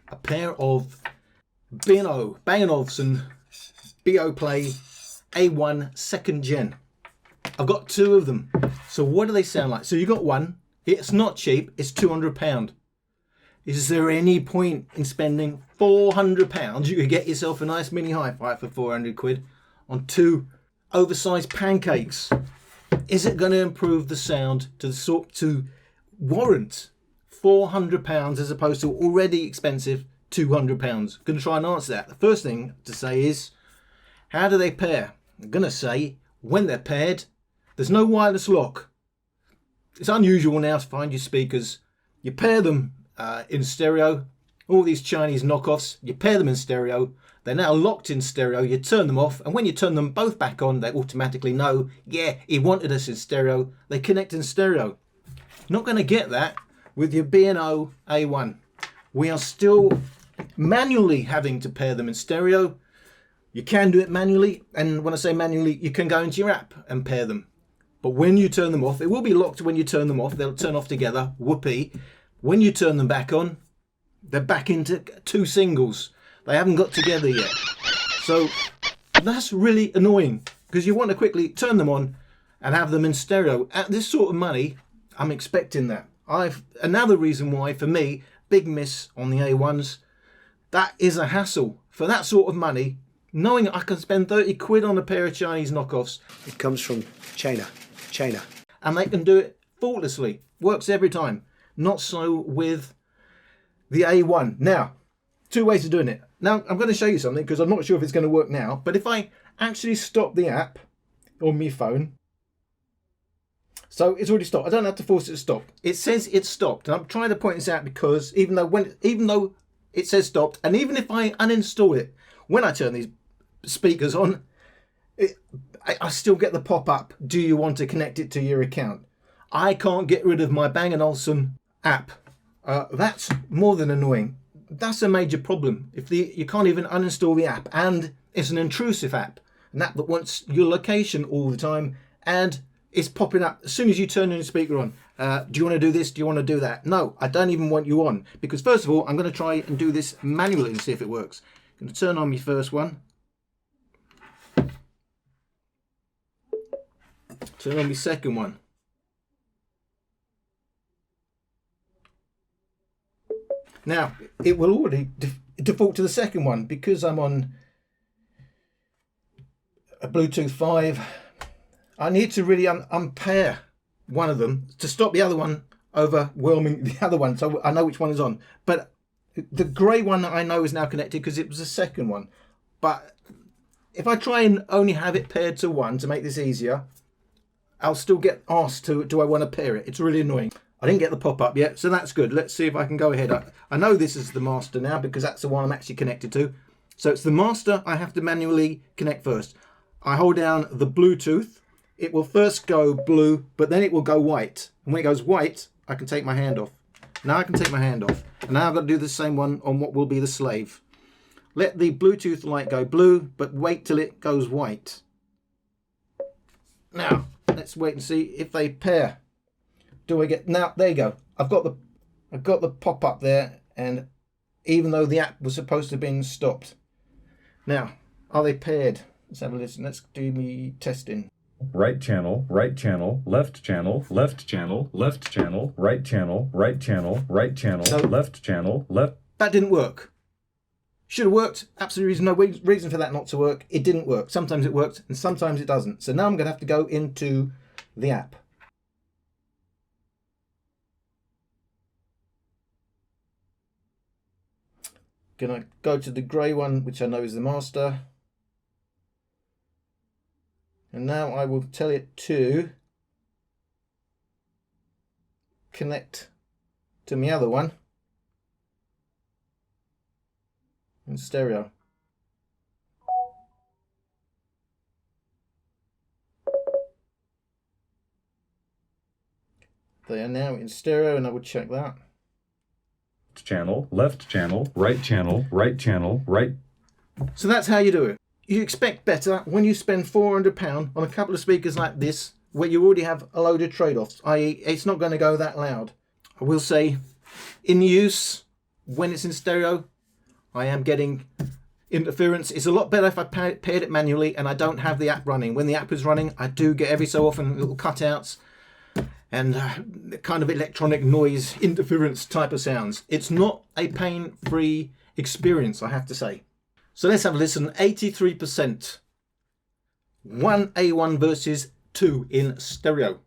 a pair of B&O Olufsen Beoplay A1 second gen. I've got two of them. So what do they sound like? So you got one. It's not cheap. It's £200. Is there any point in spending £400? You could get yourself a nice mini hi-fi for 400 quid on two oversized pancakes. Is it going to improve the sound to warrant £400 as opposed to already expensive £200? Going to try and answer that. The first thing to say is, how do they pair? I'm going to say, when they're paired, there's no wireless lock. It's unusual now to find your speakers. You pair them in stereo. All these Chinese knockoffs, you pair them in stereo. They're now locked in stereo. You turn them off, and when you turn them both back on, they automatically know, yeah, he wanted us in stereo. They connect in stereo. Not going to get that with your B&O A1. We are still manually having to pair them in stereo. You can do it manually, and when I say manually, you can go into your app and pair them. But when you turn them off, it will be locked when you turn them off. They'll turn off together, whoopee. When you turn them back on, they're back into two singles. They haven't got together yet. So that's really annoying, because you want to quickly turn them on and have them in stereo. At this sort of money, I'm expecting that. Another reason why, for me, big miss on the A1s, that is a hassle. For that sort of money, knowing I can spend 30 quid on a pair of Chinese knockoffs. It comes from China. And they can do it faultlessly. Works every time. Not so with the A1. Now, two ways of doing it. Now, I'm going to show you something, because I'm not sure if it's going to work now. But if I actually stop the app on my phone. So it's already stopped. I don't have to force it to stop. It says it's stopped. And I'm trying to point this out because even though it says stopped, and even if I uninstall it, when I turn these speakers on, I still get the pop-up, do you want to connect it to your account? I can't get rid of my Bang & Olufsen app. That's more than annoying. That's a major problem. You can't even uninstall the app, and it's an intrusive app, an app that wants your location all the time, and it's popping up as soon as you turn your speaker on. Do you want to do this? Do you want to do that? No, I don't even want you on, because first of all, I'm going to try and do this manually and see if it works. I'm going to turn on my first one. Turn on my second one. Now, it will already default to the second one because I'm on a Bluetooth 5. I need to really unpair one of them to stop the other one overwhelming the other one, so I know which one is on. But the grey one I know is now connected because it was the second one. But if I try and only have it paired to one to make this easier, I'll still get asked do I want to pair it. It's really annoying. I didn't get the pop-up yet, so that's good. Let's see if I can go ahead. I know this is the master now because that's the one I'm actually connected to. So it's the master I have to manually connect first. I hold down the Bluetooth. It will first go blue, but then it will go white. And when it goes white, I can take my hand off. Now I can take my hand off. And now I've got to do the same one on what will be the slave. Let the Bluetooth light go blue, but wait till it goes white. Now, let's wait and see if they pair. Do I get... Now, there you go. I've got the pop-up there, and even though the app was supposed to have been stopped. Now, are they paired? Let's have a listen. Let's do me testing. Right channel, left channel, left channel, left channel, right channel, right channel, right channel, So, left channel, left. That didn't work. Should have worked. Absolutely no reason for that not to work. It didn't work. Sometimes it worked and sometimes it doesn't. So now I'm going to have to go into the app. Going to go to the grey one, which I know is the master. And now I will tell it to connect to my other one in stereo. They are now in stereo, and I will check that. Channel, left channel, right channel, right channel, right. So that's how you do it. You expect better when you spend £400 on a couple of speakers like this, where you already have a load of trade-offs, i.e. it's not going to go that loud. I will say, in use, when it's in stereo, I am getting interference. It's a lot better if I paired it manually and I don't have the app running. When the app is running, I do get every so often little cutouts and kind of electronic noise interference type of sounds. It's not a pain-free experience, I have to say. So let's have a listen. 83%. One A1 versus 2 in stereo.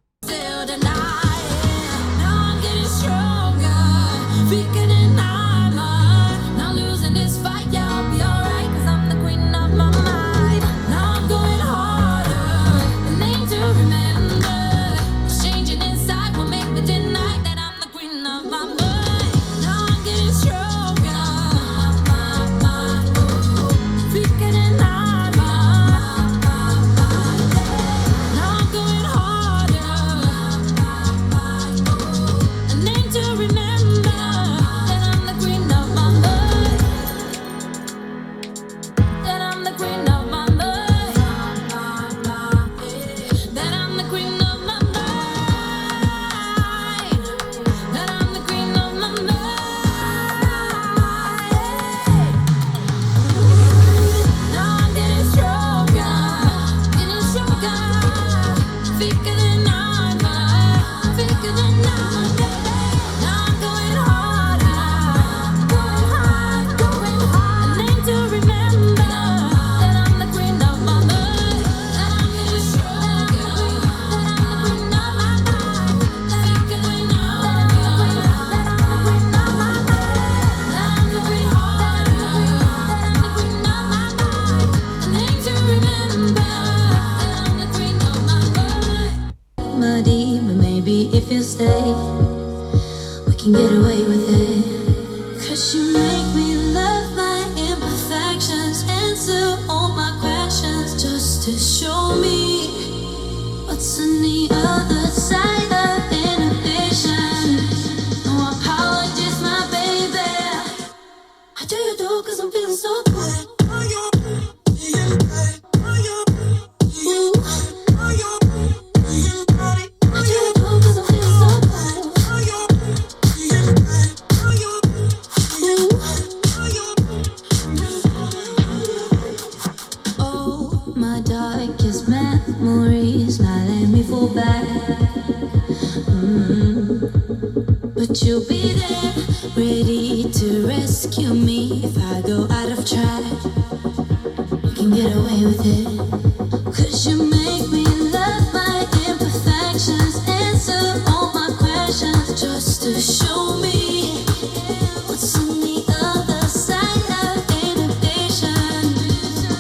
If you stay, we can get away with it. 'Cause you make me love my imperfections, answer all my questions, just to show me what's on the other side of inhibition. No apologies, my baby. I do you do 'cause I'm feeling so good. But you'll be there, ready to rescue me if I go out of track. You can get away with it. 'Cause you make me love my imperfections, answer all my questions, just to show me what's on the other side of inhibition.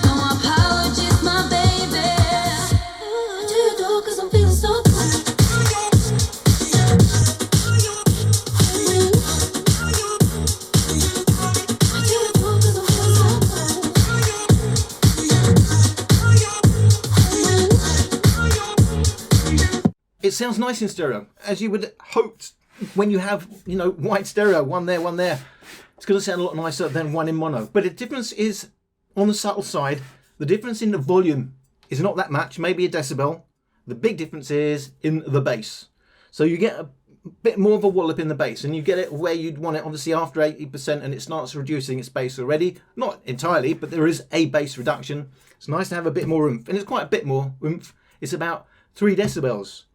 No apologies, my baby. I do you do 'cause I'm feeling so good. It sounds nice in stereo, as you would hope when you have, you know, wide stereo, one there, one there. It's going to sound a lot nicer than one in mono. But the difference is on the subtle side. The difference in the volume is not that much, maybe a decibel. The big difference is in the bass. So you get a bit more of a wallop in the bass, and you get it where you'd want it, obviously after 80%, and it starts reducing its bass already. Not entirely, but there is a bass reduction. It's nice to have a bit more oomph, and it's quite a bit more oomph. It's about 3 decibels.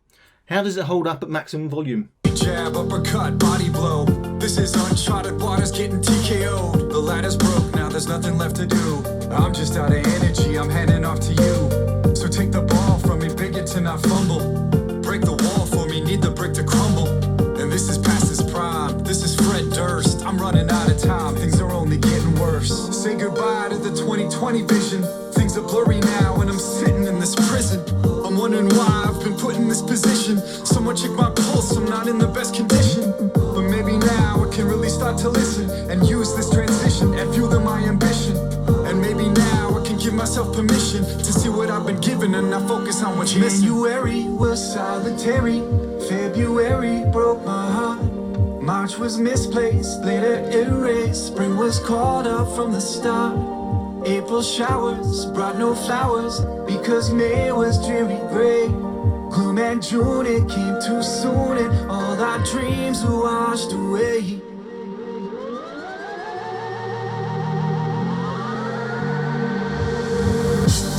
How does it hold up at maximum volume? Jab, uppercut, body blow. This is uncharted waters getting TKO'd. The ladder's broke, now there's nothing left to do. I'm just out of energy, I'm handing off to you. So take the ball from me, big it to not fumble. Break the wall for me, need the brick to crumble. And this is past its prime, this is Fred Durst. I'm running out of time, things are only getting worse. Say goodbye to the 2020 vision. Things are blurry now and I'm sitting in this prison. I'm wondering why I've been put in this position. Someone check my pulse, I'm not in the best condition. But maybe now I can really start to listen and use this transition and fuel my ambition. And maybe now I can give myself permission to see what I've been given and not focus on what's missing. January was solitary, February broke my heart. March was misplaced, later erased. Spring was called up from the start. April showers brought no flowers because May was dreary gray. Gloom and June, it came too soon and all our dreams were washed away.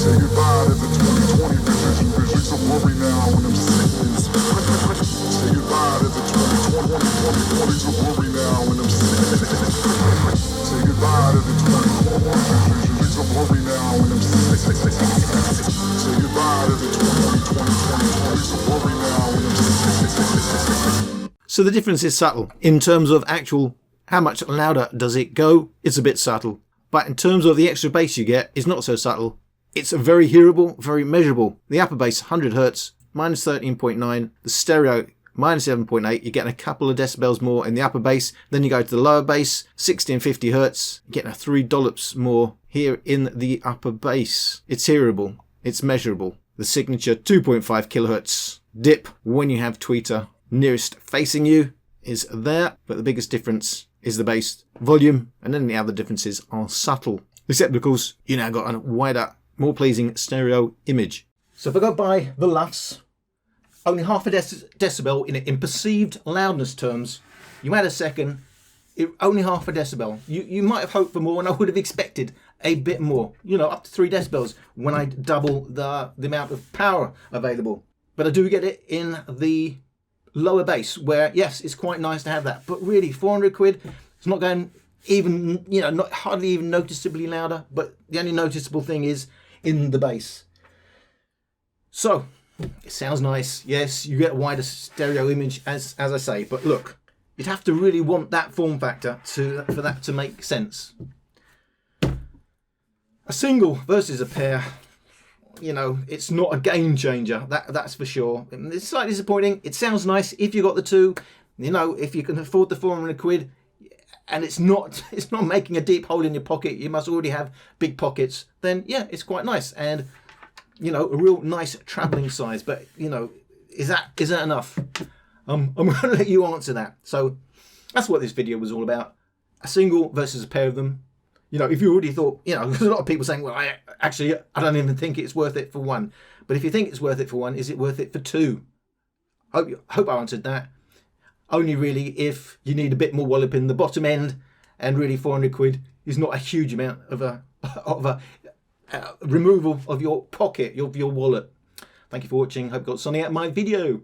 Say goodbye to the 2020 vision. Visions are blurry now when I'm sitting in space. Say goodbye to the 2020s are blurry now when I'm sitting in space. Say goodbye to the 2020 visions are blurry now when I'm sitting in space. Say goodbye to the 2020s are blurry now when I'm sitting in space. So the difference is subtle. In terms of actual how much louder does it go, it's a bit subtle. But in terms of the extra bass you get, it's not so subtle. It's very hearable, very measurable. The upper bass 100 Hz, minus 13.9. The stereo minus 7.8. You're getting a couple of decibels more in the upper bass. Then you go to the lower bass, 1650 Hz. You're getting a $3 more here in the upper bass. It's hearable. It's measurable. The signature 2.5 kilohertz dip when you have tweeter nearest facing you is there, but the biggest difference is the bass volume, and then the other differences are subtle. Except, of course, you now got a wider, more pleasing stereo image. So if I go by the LUFS, only half a decibel in perceived loudness terms. You add a second, only half a decibel. You might have hoped for more, and I would have expected a bit more. You know, up to 3 decibels when I double the amount of power available. But I do get it in the lower bass, where yes, it's quite nice to have that, but really 400 quid, it's not going even, you know, not hardly even noticeably louder, but the only noticeable thing is in the bass. So it sounds nice, yes, you get a wider stereo image, as I say, but look, you'd have to really want that form factor for that to make sense. A single versus a pair, you know, it's not a game changer, that's for sure. It's slightly disappointing. It sounds nice if you got the two, you know, if you can afford the 400 quid, and it's not making a deep hole in your pocket, you must already have big pockets, then yeah, it's quite nice, and you know, a real nice traveling size. But you know, is that enough? I'm going to let you answer that. So that's what this video was all about. A single versus a pair of them. You know, if you already thought, you know, there's a lot of people saying, well, I don't even think it's worth it for one. But if you think it's worth it for one, is it worth it for two? Hope I answered that. Only really if you need a bit more wallop in the bottom end, and really 400 quid is not a huge amount of a removal of your pocket, of your wallet. Thank you for watching. Hope you got something out of my video.